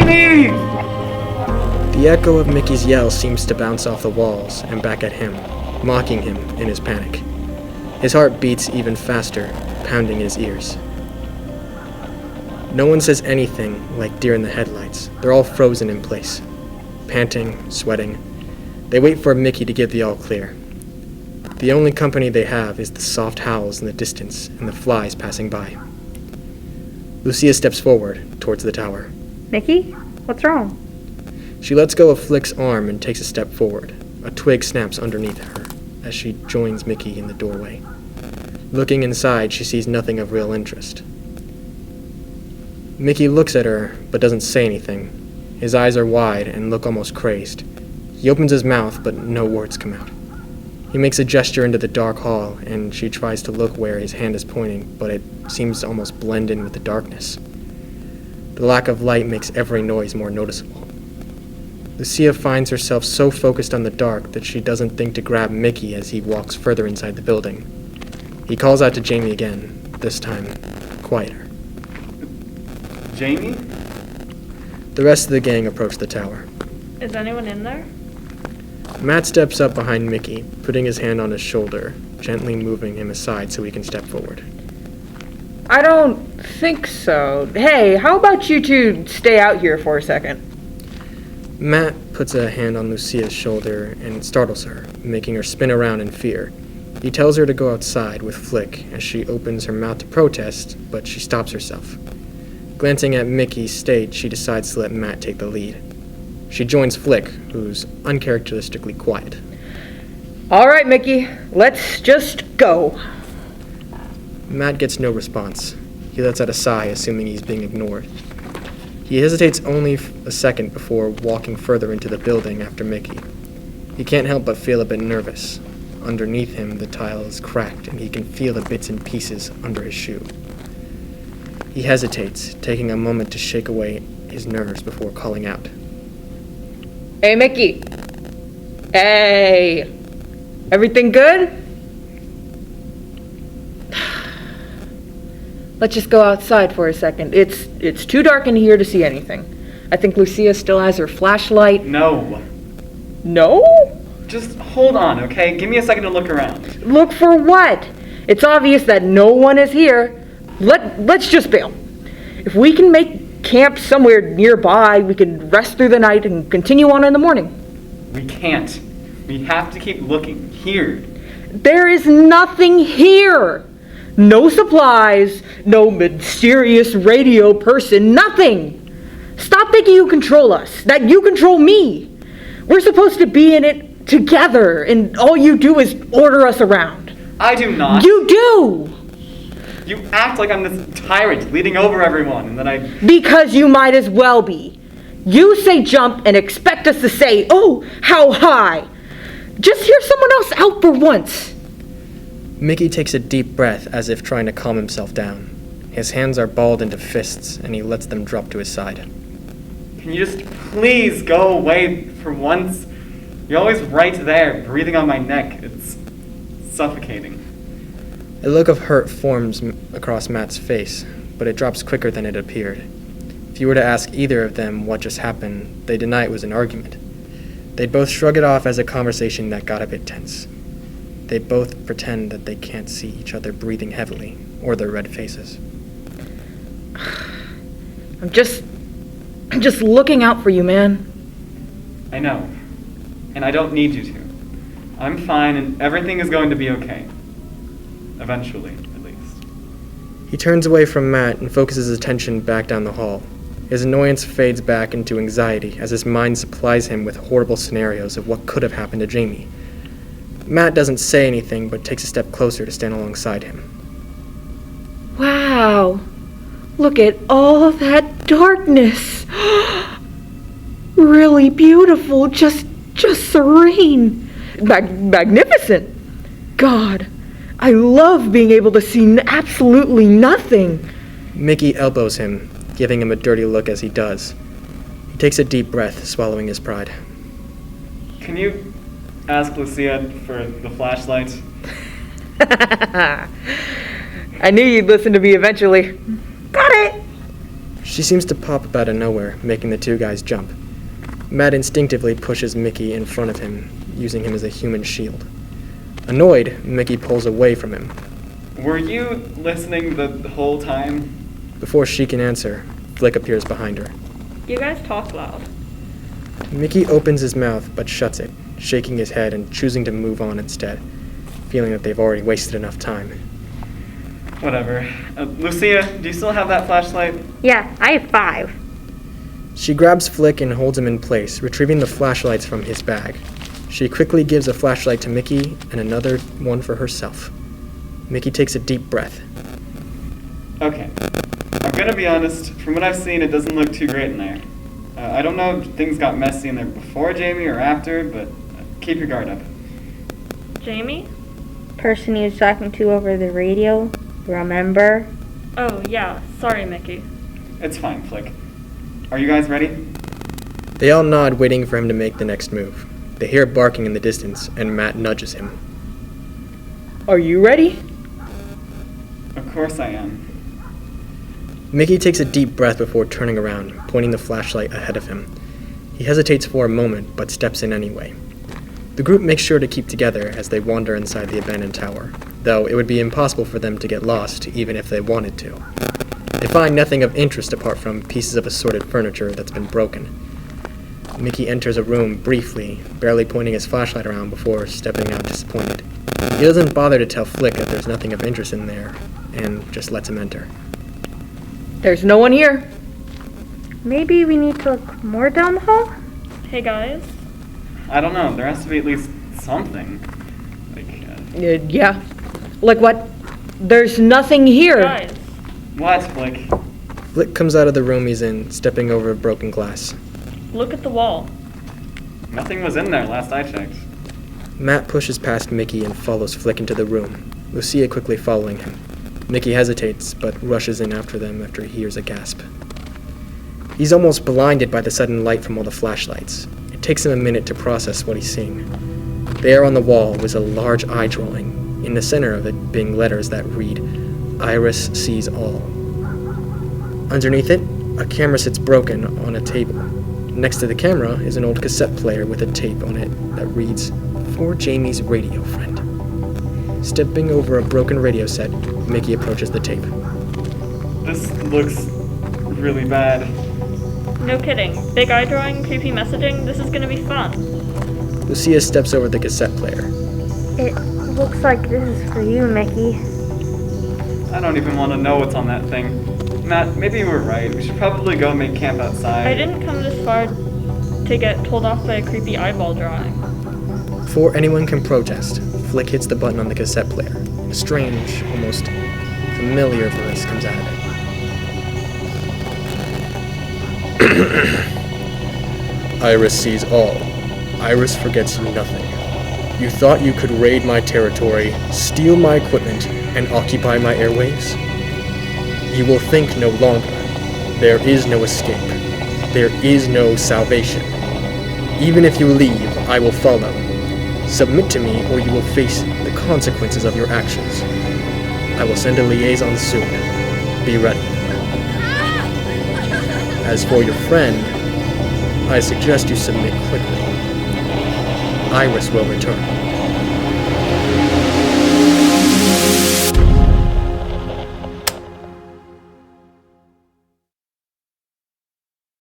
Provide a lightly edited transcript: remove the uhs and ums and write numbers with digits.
Jamie! The echo of Mickey's yell seems to bounce off the walls and back at him, mocking him in his panic. His heart beats even faster, pounding his ears. No one says anything like deer in the headlights. They're all frozen in place, panting, sweating. They wait for Mickey to give the all clear. The only company they have is the soft howls in the distance and the flies passing by. Lucia steps forward towards the tower. Mickey, what's wrong? She lets go of Flick's arm and takes a step forward. A twig snaps underneath her as she joins Mickey in the doorway. Looking inside, she sees nothing of real interest. Mickey looks at her, but doesn't say anything. His eyes are wide and look almost crazed. He opens his mouth, but no words come out. He makes a gesture into the dark hall, and she tries to look where his hand is pointing, but it seems to almost blend in with the darkness. The lack of light makes every noise more noticeable. Lucia finds herself so focused on the dark that she doesn't think to grab Mickey as he walks further inside the building. He calls out to Jamie again, this time quieter. Jamie? The rest of the gang approach the tower. Is anyone in there? Matt steps up behind Mickey, putting his hand on his shoulder, gently moving him aside so he can step forward. I don't think so. Hey, how about you two stay out here for a second? Matt puts a hand on Lucia's shoulder and startles her, making her spin around in fear. He tells her to go outside with Flick as she opens her mouth to protest, but she stops herself. Glancing at Mickey's state, she decides to let Matt take the lead. She joins Flick, who's uncharacteristically quiet. All right, Mickey, let's just go. Matt gets no response. He lets out a sigh, assuming he's being ignored. He hesitates only a second before walking further into the building after Mickey. He can't help but feel a bit nervous. Underneath him, the tile is cracked, and he can feel the bits and pieces under his shoe. He hesitates, taking a moment to shake away his nerves before calling out. Hey, Mickey. Hey. Everything good? Let's just go outside for a second. It's too dark in here to see anything. I think Lucia still has her flashlight. No. No? Just hold on, okay? Give me a second to look around. Look for what? It's obvious that no one is here. Let's just bail. If we can make camp somewhere nearby, we can rest through the night and continue on in the morning. We can't. We have to keep looking. Here. There is nothing here. No supplies, no mysterious radio person, nothing. Stop thinking you control us, that you control me. We're supposed to be in it together, and all you do is order us around. I do not. You do! You act like I'm this tyrant leading over everyone, and then I... Because you might as well be. You say jump and expect us to say, oh, how high. Just hear someone else out for once. Mickey takes a deep breath as if trying to calm himself down. His hands are balled into fists, and he lets them drop to his side. Can you just please go away for once? You're always right there, breathing on my neck. It's suffocating. A look of hurt forms across Matt's face, but it drops quicker than it appeared. If you were to ask either of them what just happened, they deny it was an argument. They'd both shrug it off as a conversation that got a bit tense. They both pretend that they can't see each other breathing heavily, or their red faces. I'm just looking out for you, man. I know. And I don't need you to. I'm fine, and everything is going to be okay. Eventually, at least. He turns away from Matt and focuses his attention back down the hall. His annoyance fades back into anxiety as his mind supplies him with horrible scenarios of what could have happened to Jamie. Matt doesn't say anything, but takes a step closer to stand alongside him. Wow. Look at all that darkness. Really beautiful, just serene. Magnificent. God, I love being able to see absolutely nothing. Mickey elbows him, giving him a dirty look as he does. He takes a deep breath, swallowing his pride. Can you ask Lucia for the flashlight? I knew you'd listen to me eventually. Got it. She seems to pop up out of nowhere, making the two guys jump. Matt instinctively pushes Mickey in front of him, using him as a human shield. Annoyed, Mickey pulls away from him. Were you listening the whole time? Before she can answer, Flick appears behind her. You guys talk loud. Mickey opens his mouth but shuts it, shaking his head and choosing to move on instead, feeling that they've already wasted enough time. Whatever. Lucia, do you still have that flashlight? Yeah, I have 5. She grabs Flick and holds him in place, retrieving the flashlights from his bag. She quickly gives a flashlight to Mickey and another one for herself. Mickey takes a deep breath. Okay. I'm gonna be honest, from what I've seen, it doesn't look too great in there. I don't know if things got messy in there before Jamie or after, but keep your guard up. Jamie? Person he was talking to over the radio, remember? Oh, yeah. Sorry, Mickey. It's fine, Flick. Are you guys ready? They all nod, waiting for him to make the next move. They hear barking in the distance, and Matt nudges him. Are you ready? Of course I am. Mickey takes a deep breath before turning around, pointing the flashlight ahead of him. He hesitates for a moment, but steps in anyway. The group makes sure to keep together as they wander inside the abandoned tower, though it would be impossible for them to get lost, even if they wanted to. They find nothing of interest apart from pieces of assorted furniture that's been broken. Mickey enters a room briefly, barely pointing his flashlight around before stepping out disappointed. He doesn't bother to tell Flick that there's nothing of interest in there, and just lets him enter. There's no one here. Maybe we need to look more down the hall? Hey, guys. I don't know, there has to be at least something. Yeah. Like what? There's nothing here. Guys. What, Flick? Flick comes out of the room he's in, stepping over broken glass. Look at the wall. Nothing was in there last I checked. Matt pushes past Mickey and follows Flick into the room, Lucia quickly following him. Mickey hesitates, but rushes in after them after he hears a gasp. He's almost blinded by the sudden light from all the flashlights. It takes him a minute to process what he's seeing. There on the wall was a large eye drawing, in the center of it being letters that read, "Iris sees all." Underneath it, a camera sits broken on a table. Next to the camera is an old cassette player with a tape on it that reads, "For Jamie's radio friend." Stepping over a broken radio set, Mickey approaches the tape. This looks really bad. No kidding. Big eye drawing, creepy messaging. This is gonna be fun. Lucia steps over the cassette player. It looks like this is for you, Mickey. I don't even want to know what's on that thing. Matt, maybe you were right. We should probably go make camp outside. I didn't come this far to get told off by a creepy eyeball drawing. Before anyone can protest, Flick hits the button on the cassette player. A strange, almost familiar voice comes out of it. Iris sees all. Iris forgets you nothing. You thought you could raid my territory, steal my equipment, and occupy my airwaves? You will think no longer. There is no escape. There is no salvation. Even if you leave, I will follow. Submit to me or you will face the consequences of your actions. I will send a liaison soon. Be ready. As for your friend, I suggest you submit quickly. Iris will return.